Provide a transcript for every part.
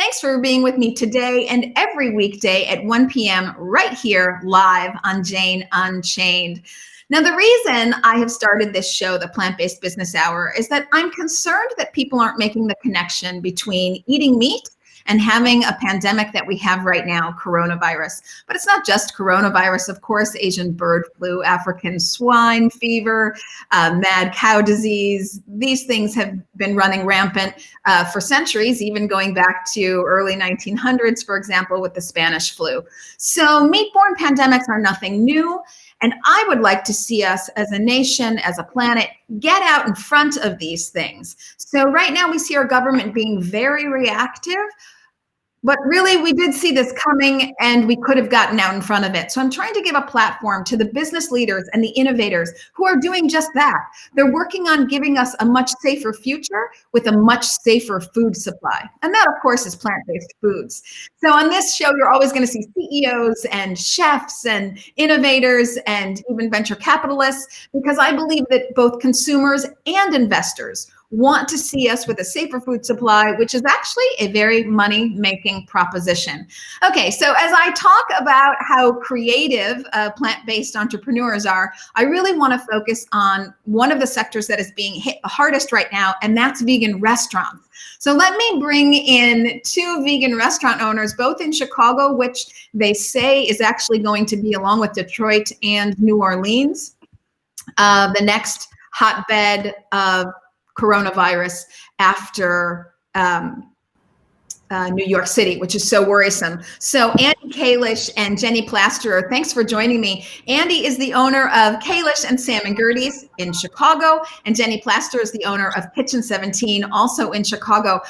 thanks for being with me today and every weekday at 1 p.m. right here live on Jane Unchained. Now, the reason I have started this show, the Plant-Based Business Hour, is that I'm concerned that people aren't making the connection between eating meat and having a pandemic that we have right now, coronavirus. But it's not just coronavirus, of course, Asian bird flu, African swine fever, mad cow disease. These things have been running rampant for centuries, even going back to early 1900s, for example, with the Spanish flu. So meat-borne pandemics are nothing new. And I would like to see us as a nation, as a planet, get out in front of these things. So right now we see our government being very reactive. But really, we did see this coming and we could have gotten out in front of it. So I'm trying to give a platform to the business leaders and the innovators who are doing just that. They're working on giving us a much safer future with a much safer food supply. And that, of course, is plant-based foods. So on this show, you're always going to see CEOs and chefs and innovators and even venture capitalists, because I believe that both consumers and investors want to see us with a safer food supply, which is actually a very money-making proposition. Okay, so as I talk about how creative plant-based entrepreneurs are, I really want to focus on one of the sectors that is being hit the hardest right now, and that's vegan restaurants. So let me bring in two vegan restaurant owners, both in Chicago, which they say is actually going to be, along with Detroit and New Orleans, the next hotbed of coronavirus after New York City, which is so worrisome. So Andy Kalish and Jenny Plasterer, thanks for joining me. Andy is the owner of Kalish and Sam and Gertie's in Chicago, and Jenny Plasterer is the owner of Kitchen 17, also in Chicago.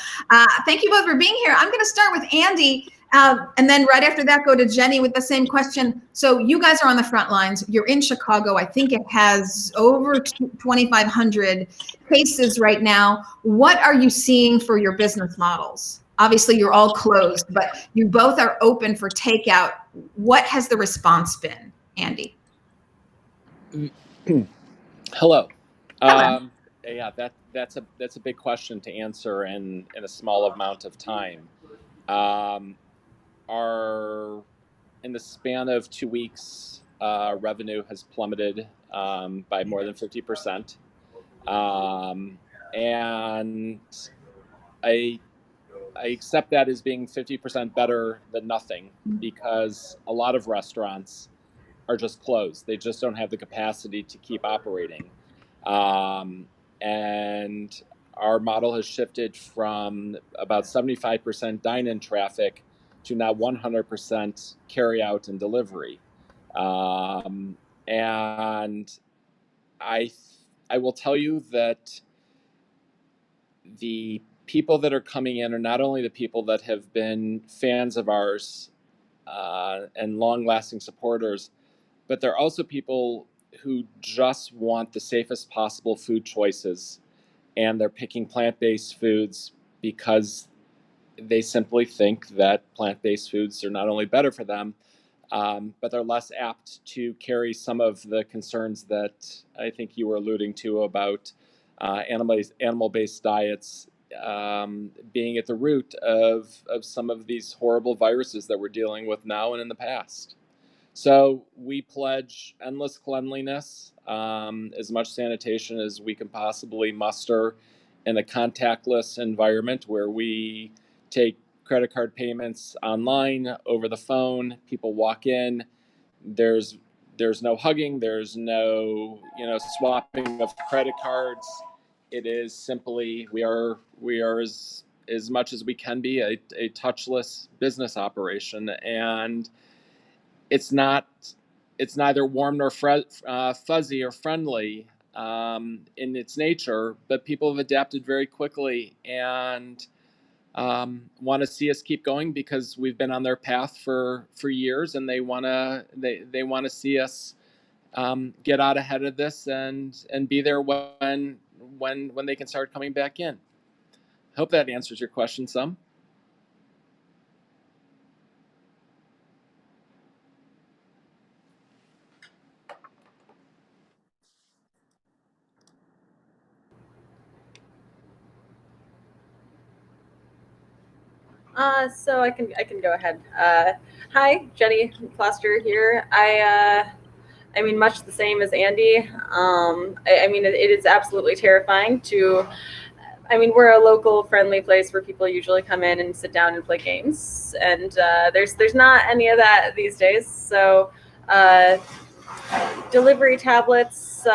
Thank you both for being here. I'm going to start with Andy. And then right after that, go to Jenny with the same question. So you guys are on the front lines. You're in Chicago. I think it has over 2,500 cases right now. What are you seeing for your business models? Obviously, you're all closed, but you both are open for takeout. What has the response been, Andy? Hello. Hello. Yeah, that's a big question to answer in a small amount of time. Our in the span of 2 weeks, revenue has plummeted by more than 50%, and I accept that as being 50% better than nothing, because a lot of restaurants are just closed. They just don't have the capacity to keep operating. And our model has shifted from about 75% dine-in traffic to now 100% carry out and delivery. And I I will tell you that the people that are coming in are not only the people that have been fans of ours and long-lasting supporters, but they're also people who just want the safest possible food choices, and they're picking plant-based foods because they simply think that plant-based foods are not only better for them, but they're less apt to carry some of the concerns that I think you were alluding to about animal-based diets being at the root of some of these horrible viruses that we're dealing with now and in the past. So we pledge endless cleanliness, as much sanitation as we can possibly muster in a contactless environment where we take credit card payments online, over the phone. People walk in. There's no hugging. There's no swapping of credit cards. It is simply we are as much as we can be a touchless business operation, and it's neither warm nor fuzzy or friendly in its nature, but people have adapted very quickly and want to see us keep going because we've been on their path for years, and they want to see us get out ahead of this and be there when they can start coming back in. Hope that answers your question some. So I can go ahead. Hi, Jenny Plaster here. I mean, much the same as Andy. I mean, it is absolutely terrifying to. I mean, we're a local friendly place where people usually come in and sit down and play games, and there's not any of that these days. So, uh, delivery tablets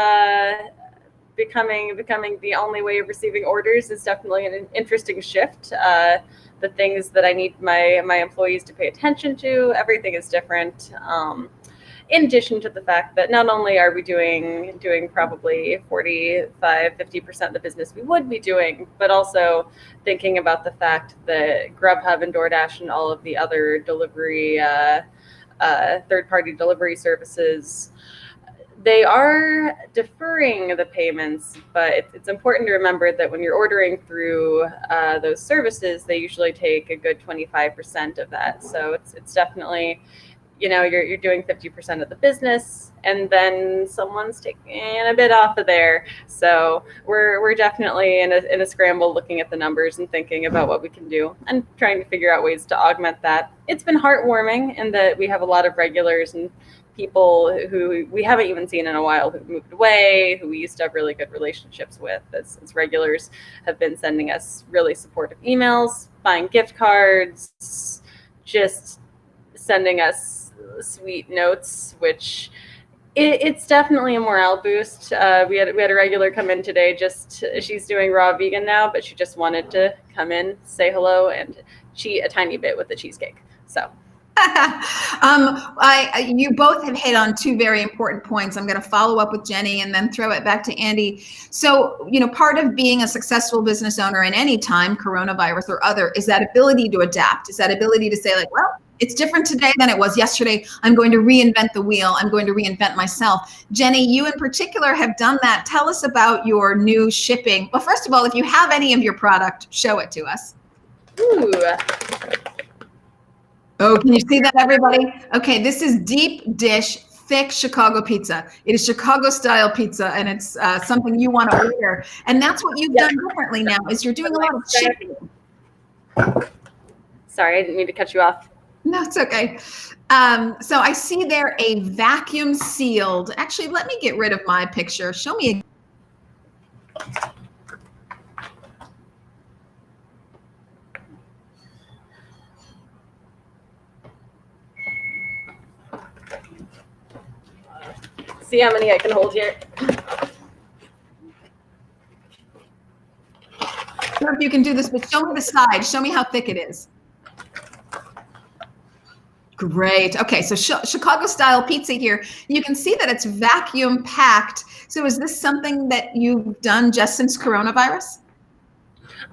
becoming the only way of receiving orders is definitely an interesting shift. The things that I need my employees to pay attention to, everything is different. In addition to the fact that not only are we doing probably 45-50% of the business we would be doing, but also thinking about the fact that Grubhub and DoorDash and all of the other delivery third-party delivery services, they are deferring the payments, but it's important to remember that when you're ordering through those services, they usually take a good 25% of that. So it's definitely, you're doing 50% of the business, and then someone's taking a bit off of there. So we're definitely in a scramble, looking at the numbers and thinking about what we can do and trying to figure out ways to augment that. It's been heartwarming in that we have a lot of regulars and people who we haven't even seen in a while who've moved away, who we used to have really good relationships with as regulars, have been sending us really supportive emails, buying gift cards, just sending us sweet notes, which it's definitely a morale boost. We had a regular come in today. She's doing raw vegan now, but she just wanted to come in, say hello, and cheat a tiny bit with the cheesecake. So. You both have hit on two very important points. I'm going to follow up with Jenny and then throw it back to Andy. So, part of being a successful business owner in any time, coronavirus or other, is that ability to adapt, is that ability to say, like, well, it's different today than it was yesterday. I'm going to reinvent the wheel. I'm going to reinvent myself. Jenny, you in particular have done that. Tell us about your new shipping. Well, first of all, if you have any of your product, show it to us. Ooh. Oh, can you see that, everybody? Okay, this is deep dish, thick Chicago pizza. It is Chicago style pizza, and it's something you want to order. And that's what you've done differently now, is you're doing a lot of shipping. Sorry, I didn't mean to cut you off. No, it's okay. So I see there a vacuum sealed. Actually, let me get rid of my picture. Show me again. See how many I can hold here. I don't know if you can do this, but show me the side. Show me how thick it is. Great. Okay, so Chicago style pizza here. You can see that it's vacuum packed. So is this something that you've done just since coronavirus?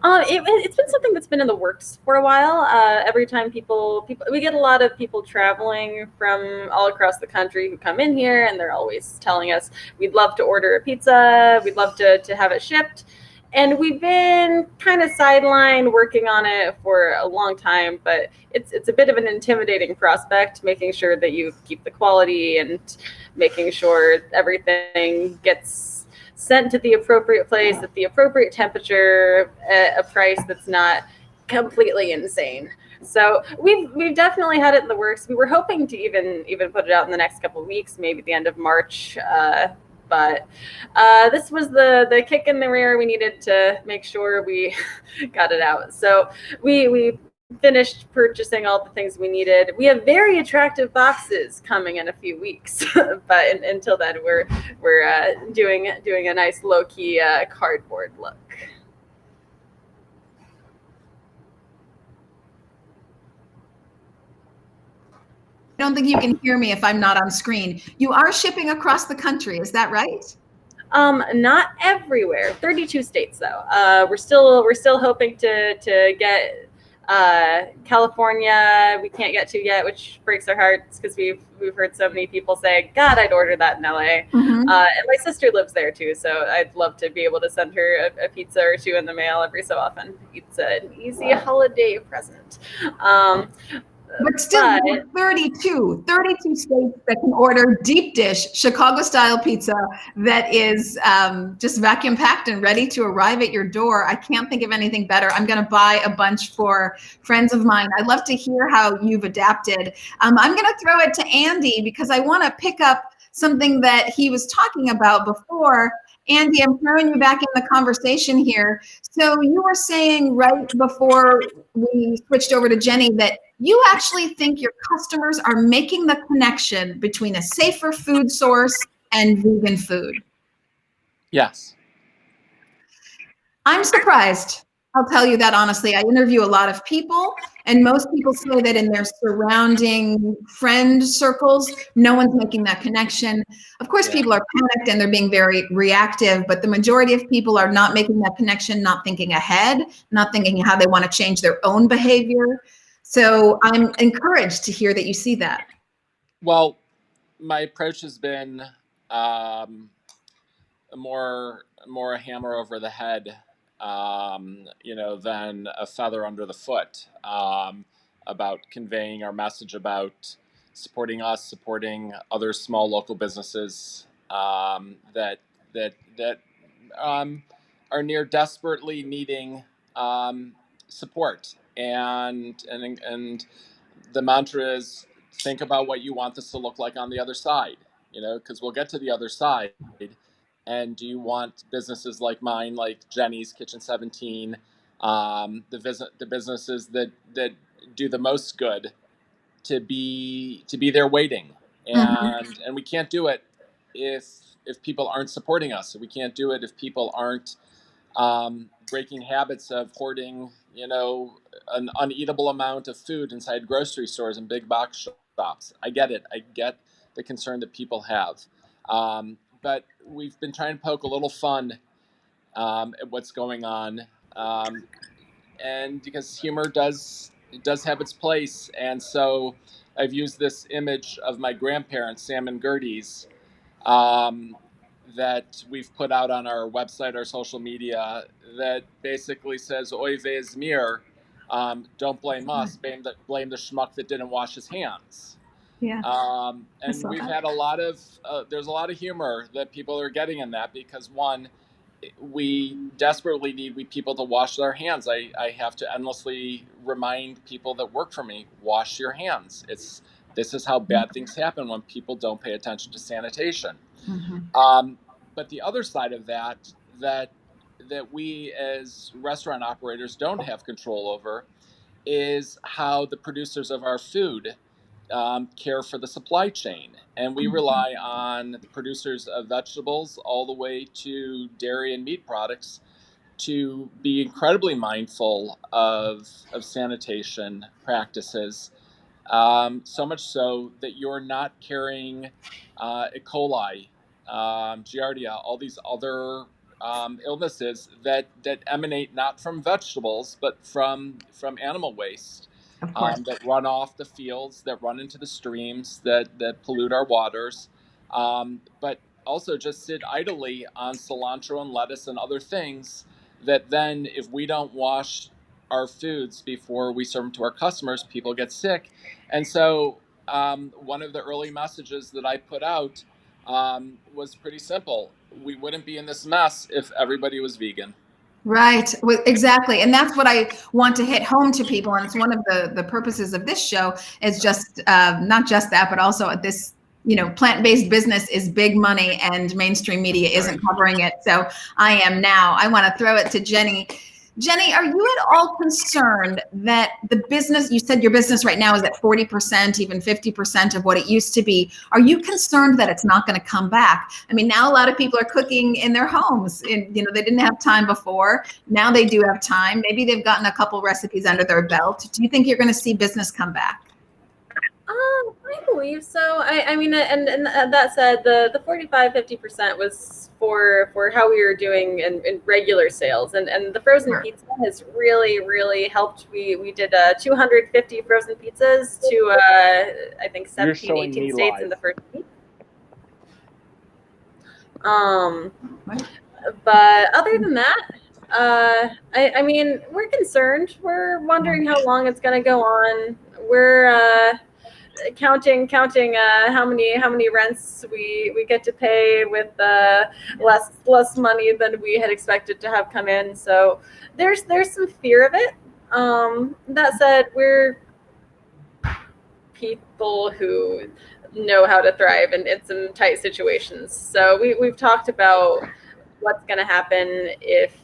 It's been something that's been in the works for a while. Every time people, we get a lot of people traveling from all across the country who come in here, and they're always telling us, we'd love to order a pizza, we'd love to have it shipped. And we've been kind of sidelined working on it for a long time, but it's a bit of an intimidating prospect, making sure that you keep the quality and making sure everything gets sent to the appropriate place at the appropriate temperature at a price that's not completely insane. So we've definitely had it in the works. We were hoping to even put it out in the next couple of weeks, maybe the end of March. But this was the kick in the rear we needed to make sure we got it out. So we finished purchasing all the things we needed. We have very attractive boxes coming in a few weeks, but until then, we're doing a nice low key cardboard look. I don't think you can hear me if I'm not on screen. You are shipping across the country, is that right? Not everywhere. 32 states though. We're still hoping to get California. We can't get to yet, which breaks our hearts because we've heard so many people say, "God, I'd order that in LA." And my sister lives there too, so I'd love to be able to send her a pizza or two in the mail every so often. It's an easy holiday present. But still, But we have 32 states that can order deep dish Chicago-style pizza that is just vacuum packed and ready to arrive at your door. I can't think of anything better. I'm going to buy a bunch for friends of mine. I'd love to hear how you've adapted. I'm going to throw it to Andy because I want to pick up something that he was talking about before. Andy, I'm throwing you back in the conversation here. So you were saying right before we switched over to Jenny that you actually think your customers are making the connection between a safer food source and vegan food. Yes. I'm surprised. I'll tell you that honestly. I interview a lot of people, and most people say that in their surrounding friend circles, no one's making that connection. Of course, people are panicked and they're being very reactive, but the majority of people are not making that connection, not thinking ahead, not thinking how they want to change their own behavior. So I'm encouraged to hear that you see that. Well, my approach has been more a hammer over the head, than a feather under the foot, about conveying our message about supporting us, supporting other small local businesses that are near desperately needing support. And the mantra is, think about what you want this to look like on the other side, because we'll get to the other side. And do you want businesses like mine, like Jenny's Kitchen 17, the businesses that do the most good, to be there waiting? And we can't do it if people aren't supporting us. We can't do it if people aren't breaking habits of hoarding, an uneatable amount of food inside grocery stores and big box shops. I get it. I get the concern that people have. But we've been trying to poke a little fun at what's going on. And because humor does have its place. And so I've used this image of my grandparents, Sam and Gertie's, that we've put out on our website, our social media, that basically says, Oy vez mir, don't blame us, blame the schmuck that didn't wash his hands. Yeah. And we've had there's a lot of humor that people are getting in that, because one, we desperately need people to wash their hands. I have to endlessly remind people that work for me, wash your hands. This is how bad things happen when people don't pay attention to sanitation. But the other side of that we as restaurant operators don't have control over is how the producers of our food care for the supply chain. And we rely on the producers of vegetables all the way to dairy and meat products to be incredibly mindful of sanitation practices. So much so that you're not carrying E. coli, Giardia, all these other illnesses that emanate not from vegetables but from animal waste, that run off the fields, that run into the streams, that pollute our waters, but also just sit idly on cilantro and lettuce and other things that then, if we don't wash our foods before we serve them to our customers, people get sick. And so one of the early messages that I put out was pretty simple. We wouldn't be in this mess if everybody was vegan. Right, exactly. And that's what I want to hit home to people. And it's one of the purposes of this show is just not just that, but also this, plant-based business is big money and mainstream media isn't covering it. So I am now. I want to throw it to Jenny. Jenny, are you at all concerned that the business, you said your business right now is at 40%, even 50% of what it used to be. Are you concerned that it's not going to come back? I mean, now a lot of people are cooking in their homes. They didn't have time before. Now they do have time. Maybe they've gotten a couple recipes under their belt. Do you think you're going to see business come back? I believe so. I mean, and that said, the 45-50% was for how we were doing in regular sales, and the frozen pizza has really helped. We did 250 frozen pizzas to I think 17, 18 states in the first week. But other than that, I mean, we're concerned. We're wondering how long it's going to go on. We're counting how many rents we get to pay with less money than we had expected to have come in. So there's some fear of it. That said, we're people who know how to thrive in some tight situations. So we've talked about what's going to happen if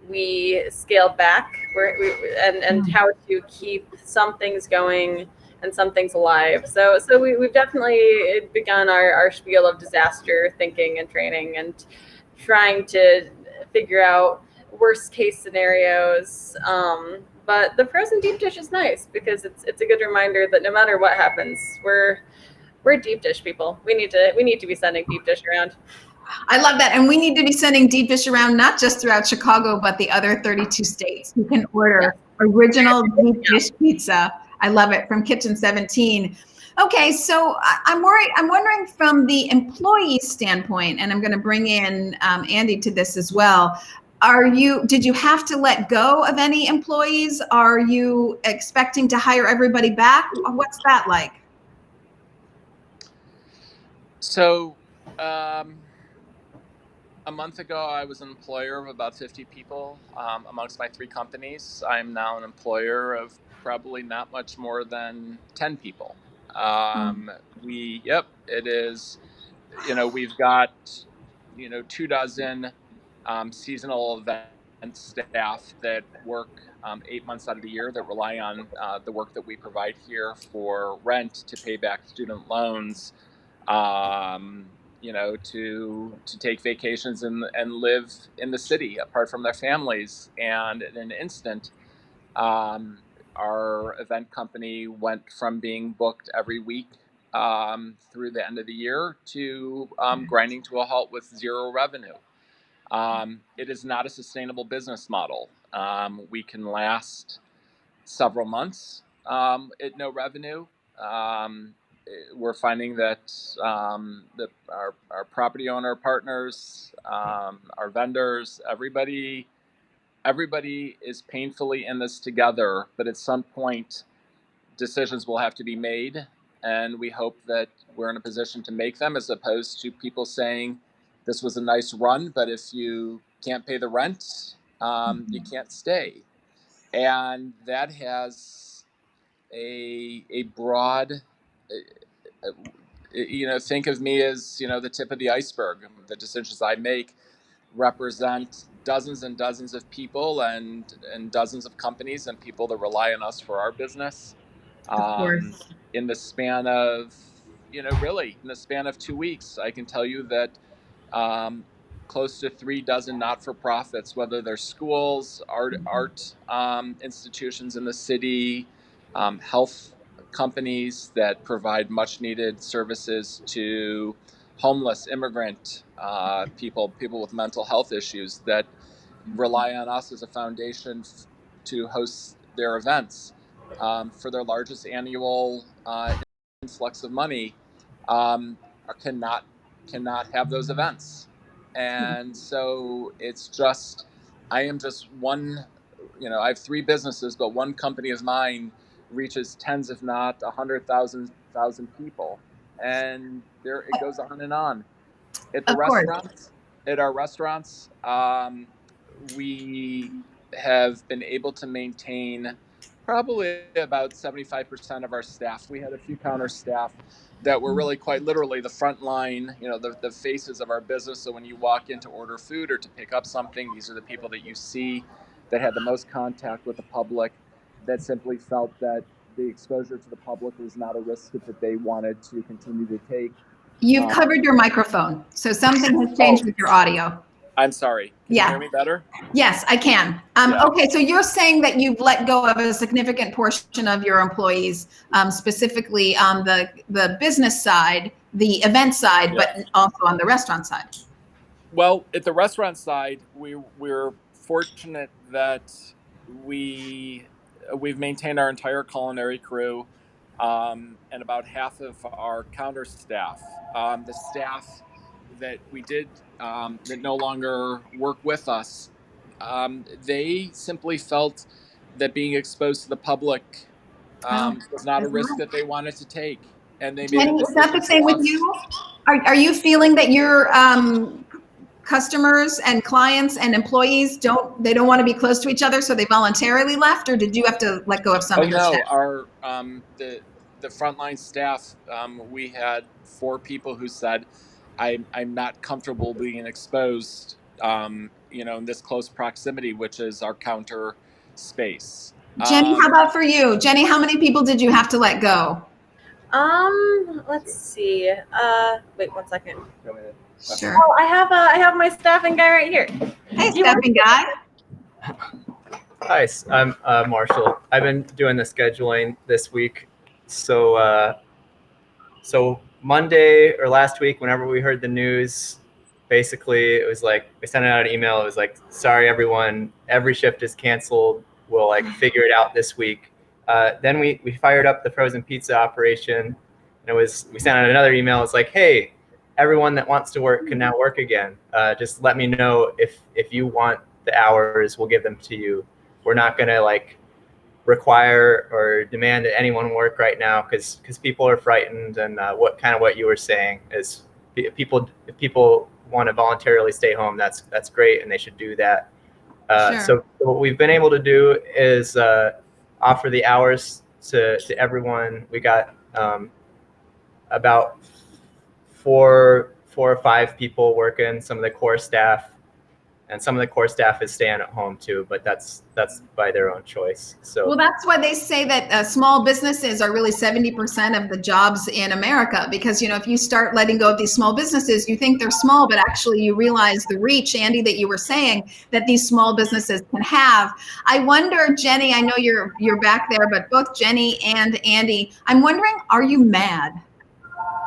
we scale back and how to keep some things going and some things alive. So we've definitely begun our spiel of disaster thinking and training and trying to figure out worst case scenarios. But the frozen deep dish is nice because it's a good reminder that no matter what happens, we're deep dish people. We need to be sending deep dish around. I love that. And we need to be sending deep dish around, not just throughout Chicago, but the other 32 states. You can order original deep dish pizza. I love it, from Kitchen 17. Okay, so I'm wondering from the employee standpoint, and I'm going to bring in Andy to this as well. Did you have to let go of any employees? Are you expecting to hire everybody back? What's that like? So, a month ago, I was an employer of about 50 people amongst my 3 companies. I'm now an employer of probably not much more than 10 people. It is, we've got, 24 seasonal event staff that work 8 months out of the year that rely on the work that we provide here for rent to pay back student loans, to take vacations and live in the city apart from their families. And in an instant, our event company went from being booked every week through the end of the year to grinding to a halt with zero revenue. It is not a sustainable business model. We can last several months at no revenue. We're finding that our property owner partners, our vendors, everybody is painfully in this together. But at some point, decisions will have to be made, and we hope that we're in a position to make them, as opposed to people saying, "This was a nice run, but if you can't pay the rent, you can't stay." And that has a broad, think of me as, the tip of the iceberg. The decisions I make represent dozens and dozens of people and dozens of companies and people that rely on us for our business. Of course. In the span of, really, in the span of 2 weeks, I can tell you that close to 3 dozen not-for-profits, whether they're schools, art institutions in the city, health companies that provide much-needed services to homeless, immigrant people with mental health issues, that rely on us as a foundation to host their events for their largest annual influx of money, cannot have those events. And so it's just, I am just one, I have 3 businesses, but one company of mine reaches tens, if not 100,000 people. And there it goes on and on. At the Of course. restaurants, at our restaurants, we have been able to maintain probably about 75% of our staff. We had a few counter staff that were really quite literally the front line, the faces of our business. So when you walk in to order food or to pick up something, these are the people that you see that had the most contact with the public, that simply felt that the exposure to the public was not a risk that they wanted to continue to take. You've covered your microphone, so something has changed with your audio. I'm sorry. Can you hear me better? Yes, I can. Okay, so you're saying that you've let go of a significant portion of your employees, specifically on the business side, the event side, but also on the restaurant side. Well, at the restaurant side, we're fortunate that we've maintained our entire culinary crew, and about half of our counter staff. The staff that we did that no longer work with us, they simply felt that being exposed to the public was not a risk that they wanted to take, and they made a Jenny, is that decision the to same with us. you? Are you feeling that your customers and clients and employees don't want to be close to each other, so they voluntarily left, or did you have to let go of some Oh of your staff? no, our the frontline staff. We had 4 people who said, I'm not comfortable being exposed, in this close proximity, which is our counter space." Jenny, how about for you? Jenny, how many people did you have to let go? Let's see. Wait 1 second. Sure. Oh, I have my staffing guy right here. Hey, Do you want staffing guy. Hi, I'm Marshall. I've been doing the scheduling this week. So Monday or last week, whenever we heard the news, basically it was like we sent out an email. It was like, sorry everyone, every shift is canceled. We'll like figure it out this week. Then we fired up the frozen pizza operation, and we sent out another email. It's like, hey, everyone that wants to work can now work again. Just let me know if you want the hours. We'll give them to you. We're not gonna like require or demand that anyone work right now because people are frightened. And what you were saying is if people want to voluntarily stay home, that's great, and they should do that. Sure. So what we've been able to do is offer the hours to everyone. We got about four or five people working, some of the core staff, and some of the core staff is staying at home too, but that's by their own choice. So Well, that's why they say that small businesses are really 70% of the jobs in America. Because, if you start letting go of these small businesses, you think they're small, but actually you realize the reach, Andy, that you were saying that these small businesses can have. I wonder, Jenny, I know you're back there, but both Jenny and Andy, I'm wondering, are you mad?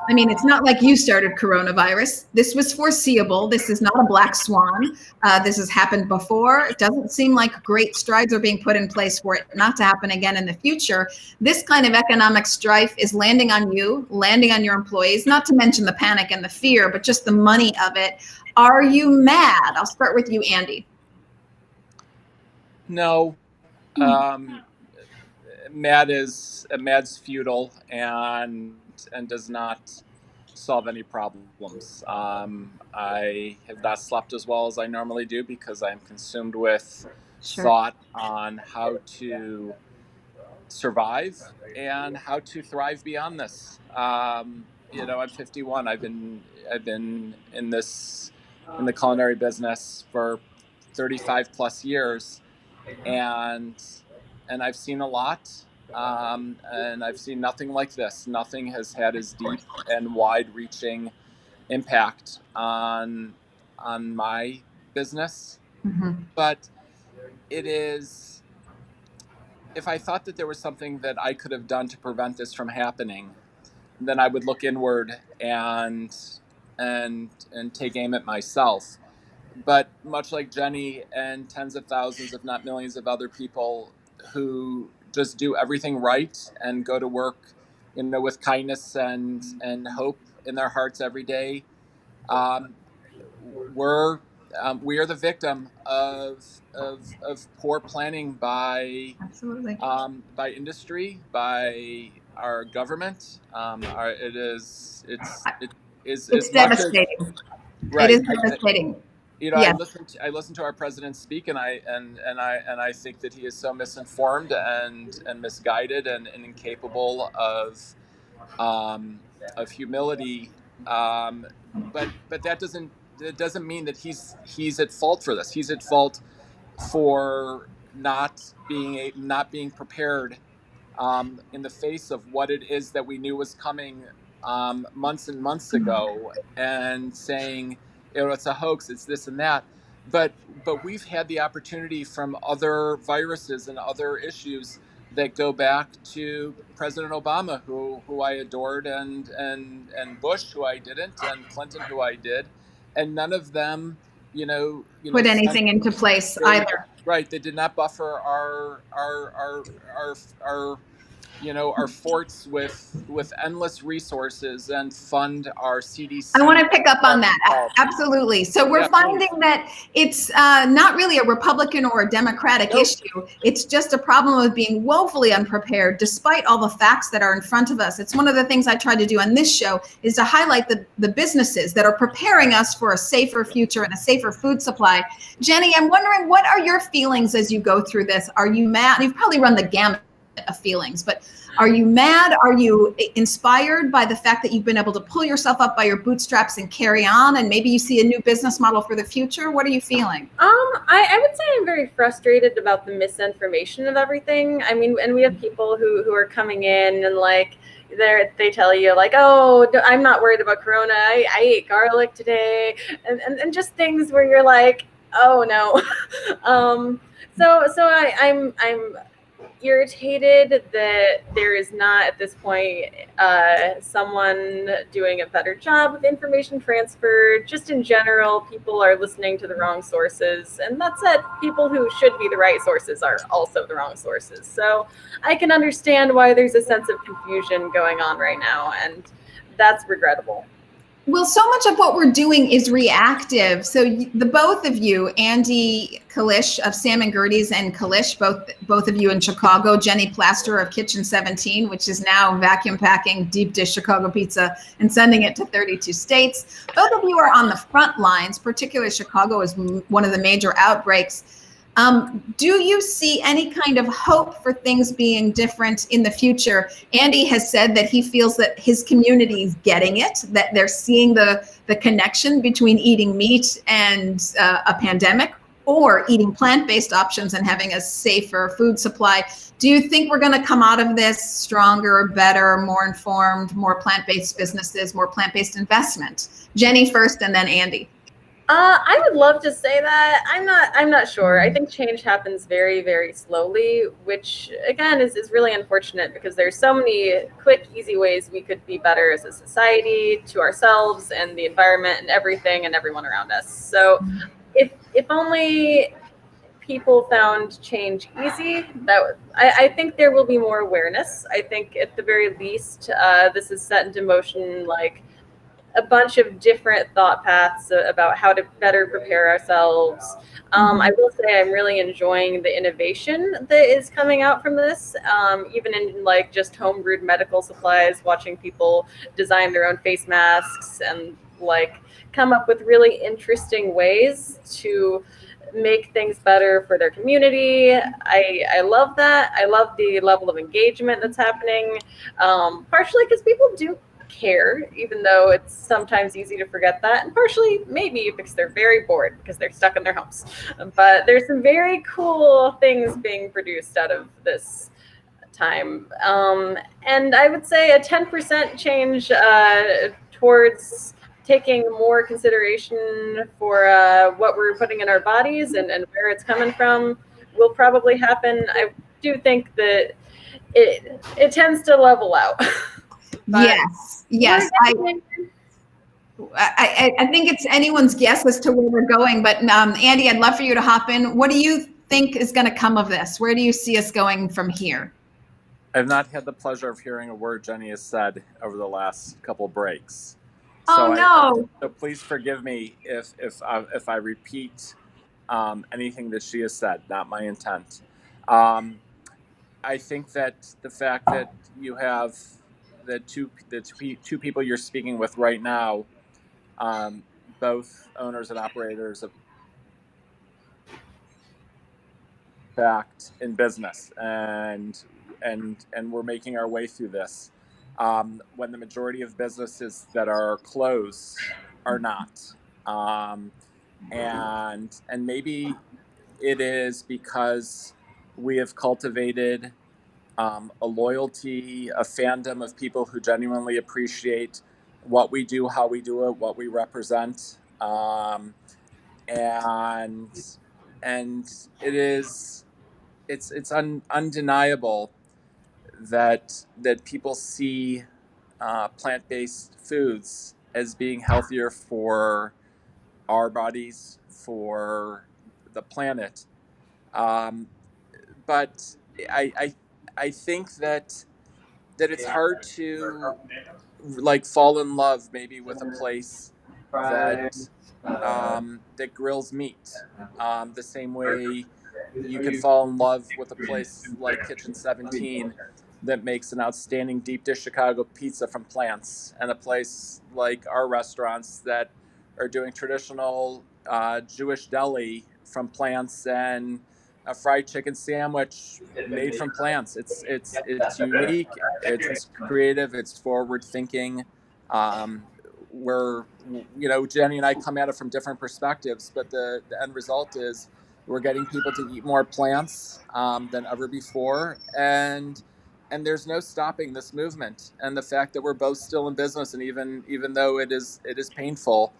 I mean, it's not like you started coronavirus. This was foreseeable. This is not a black swan. This has happened before. It doesn't seem like great strides are being put in place for it not to happen again in the future. This kind of economic strife is landing on you, landing on your employees, not to mention the panic and the fear, but just the money of it. Are you mad? I'll start with you, Andy. No, mad's futile and does not solve any problems. I have not slept as well as I normally do because I'm consumed with thought on how to survive and how to thrive beyond this. I'm 51. I've been in the culinary business for 35 plus years, and I've seen a lot. And I've seen nothing like this. Nothing has had as deep and wide-reaching impact on my business. Mm-hmm. But it is, if I thought that there was something that I could have done to prevent this from happening, then I would look inward and take aim at myself. But much like Jenny and tens of thousands, if not millions of other people who just do everything right and go to work, with kindness and hope in their hearts every day, um, we are the victim of poor planning Absolutely. by industry, by our government. It's It's as much as devastating. It right. is devastating. I Yes. listened to our president speak, and I think that he is so misinformed and misguided and incapable of humility. But that doesn't mean that he's at fault for this. He's at fault for not being prepared in the face of what it is that we knew was coming months and months ago, and saying, it's a hoax, it's this and that. But we've had the opportunity from other viruses and other issues that go back to President Obama, who I adored, and Bush, who I didn't, and Clinton, who I did, and none of them, Put sent, anything into place either. right, they did not buffer our our forts with endless resources and fund our CDC. I want to pick up on that. Absolutely. So we're finding that it's not really a Republican or a Democratic issue. It's just a problem of being woefully unprepared, despite all the facts that are in front of us. It's one of the things I try to do on this show is to highlight the businesses that are preparing us for a safer future and a safer food supply. Jenny, I'm wondering, what are your feelings as you go through this? Are you mad? You've probably run the gamut of feelings, but are you mad? Are you inspired by the fact that you've been able to pull yourself up by your bootstraps and carry on, and maybe you see a new business model for the future? What are you feeling? I would say I'm very frustrated about the misinformation of everything. I mean, and we have people who are coming in and like they tell you like, oh, I'm not worried about Corona. I ate garlic today, and just things where you're like, oh no. So I'm irritated that there is not at this point someone doing a better job of information transfer. Just in general, people are listening to the wrong sources, and that said, people who should be the right sources are also the wrong sources. So I can understand why there's a sense of confusion going on right now, and that's regrettable. Well, so much of what we're doing is reactive. So the both of you, Andy Kalish of Sam and Gertie's and Kalish, both of you in Chicago, Jenny Plaster of Kitchen 17, which is now vacuum packing deep dish Chicago pizza and sending it to 32 states. Both of you are on the front lines, particularly Chicago is one of the major outbreaks. Do you see any kind of hope for things being different in the future? Andy has said that he feels that his community is getting it, that they're seeing the connection between eating meat and a pandemic, or eating plant-based options and having a safer food supply. Do you think we're going to come out of this stronger, better, more informed, more plant-based businesses, more plant-based investment? Jenny first, and then Andy. I would love to say that. I'm not sure. I think change happens very, very slowly, which again is really unfortunate because there's so many quick, easy ways we could be better as a society, to ourselves and the environment and everything and everyone around us. So if only people found change easy, I think there will be more awareness. I think at the very least, this is set into motion like a bunch of different thought paths about how to better prepare ourselves. I will say I'm really enjoying the innovation that is coming out from this, even in like just homebrewed medical supplies, watching people design their own face masks and like come up with really interesting ways to make things better for their community. I love that. I love the level of engagement that's happening, partially because people do care, even though it's sometimes easy to forget that, and partially maybe because they're very bored because they're stuck in their homes. But there's some very cool things being produced out of this time, and I would say a 10% change towards taking more consideration for what we're putting in our bodies and where it's coming from will probably happen. I do think that it tends to level out. Yes. I think it's anyone's guess as to where we're going. But Andy, I'd love for you to hop in. What do you think is going to come of this? Where do you see us going from here? I've not had the pleasure of hearing a word Jenny has said over the last couple breaks. Oh, no. So please forgive me if I repeat anything that she has said. Not my intent. I think that the fact that you have the two people you're speaking with right now, both owners and operators of fact in business, and we're making our way through this. When the majority of businesses that are closed are not, and maybe it is because we have cultivated a loyalty, a fandom of people who genuinely appreciate what we do, how we do it, what we represent, and it's undeniable that people see plant-based foods as being healthier for our bodies, for the planet. But I think that that it's hard to like fall in love maybe with a place that that grills meat, the same way you can fall in love with a place like Kitchen 17 that makes an outstanding deep dish Chicago pizza from plants, and a place like our restaurants that are doing traditional Jewish deli from plants, and a fried chicken sandwich made from plants. It's unique, it's creative, it's forward thinking. We're, you know, Jenny and I come at it from different perspectives, but the end result is we're getting people to eat more plants than ever before, and there's no stopping this movement. And the fact that we're both still in business, and even though it is painful,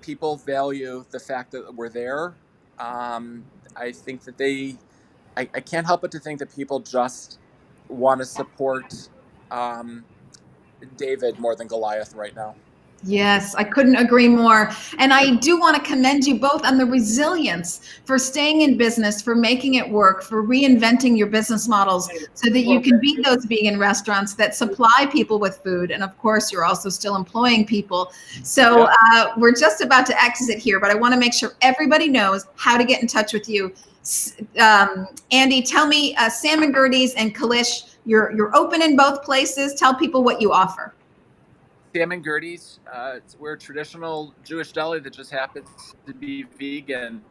people value the fact that we're there. I think that I can't help but to think that people just want to support David more than Goliath right now. Yes, I couldn't agree more. And I do want to commend you both on the resilience for staying in business, for making it work, for reinventing your business models so that you can be those vegan restaurants that supply people with food. And of course, you're also still employing people. So we're just about to exit here, but I want to make sure everybody knows how to get in touch with you. Andy, tell me, Sam and Gertie's and Kalish, you're open in both places. Tell people what you offer. Sam and Gertie's, we're a traditional Jewish deli that just happens to be vegan.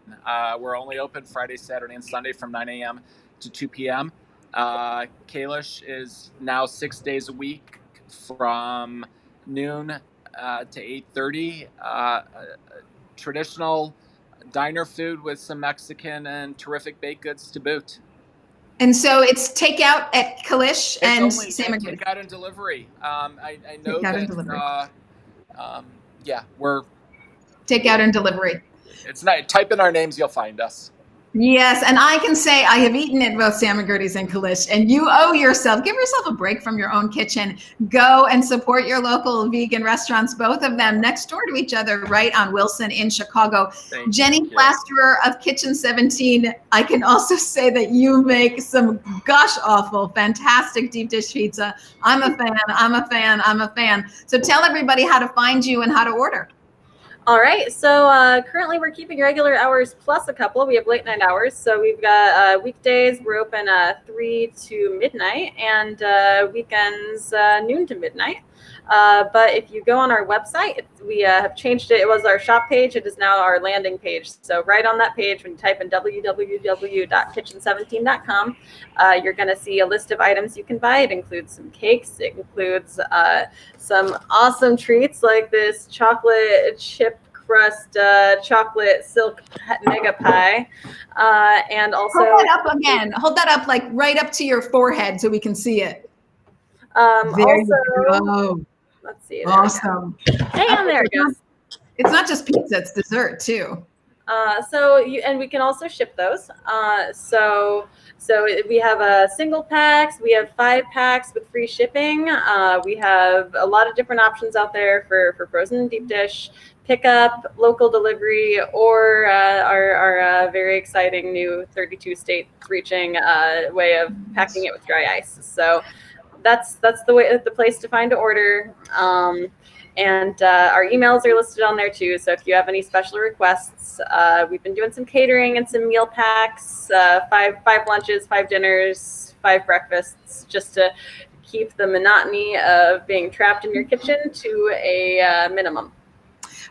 We're only open Friday, Saturday, and Sunday from 9 a.m. to 2 p.m. Kalish is now 6 days a week from noon to 8:30. Traditional diner food with some Mexican and terrific baked goods to boot. And so it's takeout at Kalish and Sam and Gertie's. Takeout and delivery. I know that. We're takeout and delivery. It's not. Type in our names, you'll find us. Yes, and I can say I have eaten at both Sam and Gertie's and Kalish, and you owe yourself, give yourself a break from your own kitchen. Go and support your local vegan restaurants, both of them next door to each other, right on Wilson in Chicago. Jenny Plasterer of Kitchen 17, I can also say that you make some gosh awful, fantastic deep dish pizza. I'm a fan. So tell everybody how to find you and how to order. All right, so currently we're keeping regular hours plus a couple. We have late night hours. So we've got weekdays, we're open 3 to midnight, and weekends noon to midnight. But if you go on our website, we have changed it. It was our shop page. It is now our landing page. So right on that page, when you type in www.kitchen17.com, you're going to see a list of items you can buy. It includes some cakes. It includes some awesome treats like this chocolate chip crust chocolate silk mega pie, and also hold that up again. Hold that up, like right up to your forehead so we can see it. There you go. Let's see. Awesome. Hang on there, guys. It's not just pizza; it's dessert too. And we can also ship those. So we have single packs. We have 5 packs with free shipping. We have a lot of different options out there for frozen and deep dish, pickup, local delivery, or our very exciting new 32 states reaching way of packing it with dry ice. So that's the place to find to order. And our emails are listed on there too. So if you have any special requests, we've been doing some catering and some meal packs, 5 lunches, 5 dinners, 5 breakfasts, just to keep the monotony of being trapped in your kitchen to a minimum.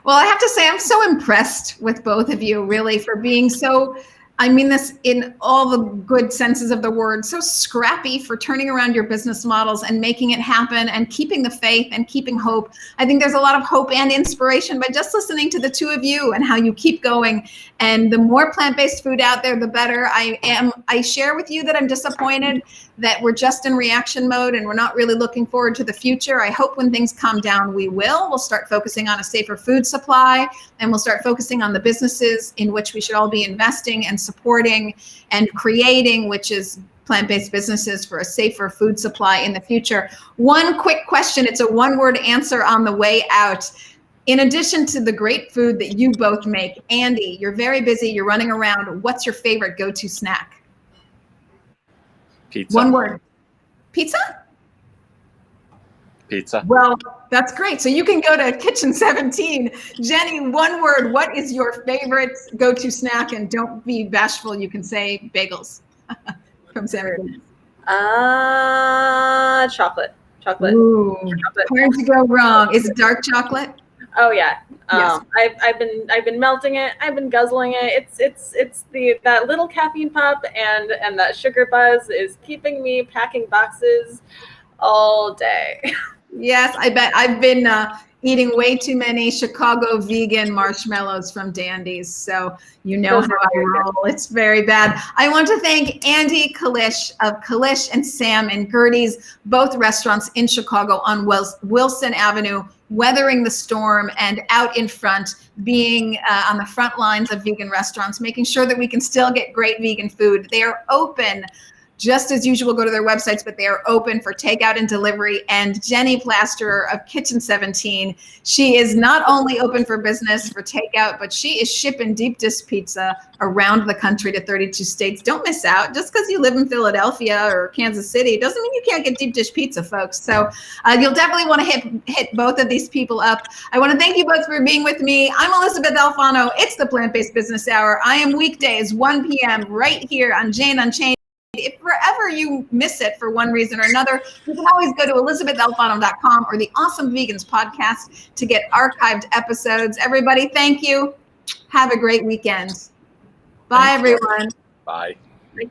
Well, I have to say, I'm so impressed with both of you, really, for being so, I mean this in all the good senses of the word, so scrappy for turning around your business models and making it happen and keeping the faith and keeping hope. I think there's a lot of hope and inspiration by just listening to the two of you and how you keep going. And the more plant-based food out there, the better. I share with you that I'm disappointed that we're just in reaction mode and we're not really looking forward to the future. I hope when things calm down, we'll start focusing on a safer food supply, and we'll start focusing on the businesses in which we should all be investing and supporting and creating, which is plant-based businesses for a safer food supply in the future. One quick question. It's a one-word answer on the way out. In addition to the great food that you both make, Andy, you're very busy, you're running around. What's your favorite go-to snack? Pizza. One word. Pizza? Pizza. Well, that's great. So you can go to Kitchen 17. Jenny, one word, what is your favorite go-to snack? And don't be bashful. You can say bagels from Sammy. Chocolate. Ooh, Chocolate. hard to go wrong. Is it dark chocolate? Oh yeah. Yes. I've been melting it. I've been guzzling it. It's that little caffeine pop and that sugar buzz is keeping me packing boxes all day. Yes, I bet. I've been eating way too many Chicago vegan marshmallows from Dandy's, so you know Those how are I very good. roll. It's very bad. I want to thank Andy Kalish of Kalish and Sam and Gertie's, both restaurants in Chicago on Wilson Avenue, weathering the storm and out in front, being on the front lines of vegan restaurants, making sure that we can still get great vegan food. They are open just as usual. Go to their websites, but they are open for takeout and delivery. And Jenny Plasterer of Kitchen 17, she is not only open for business for takeout, but she is shipping deep dish pizza around the country to 32 states. Don't miss out. Just because you live in Philadelphia or Kansas City doesn't mean you can't get deep dish pizza, folks. So you'll definitely want to hit both of these people up. I want to thank you both for being with me. I'm Elysabeth Alfano. It's the Plant-Based Business Hour. I am weekdays, 1 p.m. right here on Jane Unchained. If forever you miss it for one reason or another, you can always go to ElizabethAlfano.com or the Awesome Vegans podcast to get archived episodes. Everybody, thank you. Have a great weekend. Bye, everyone. Bye. Like,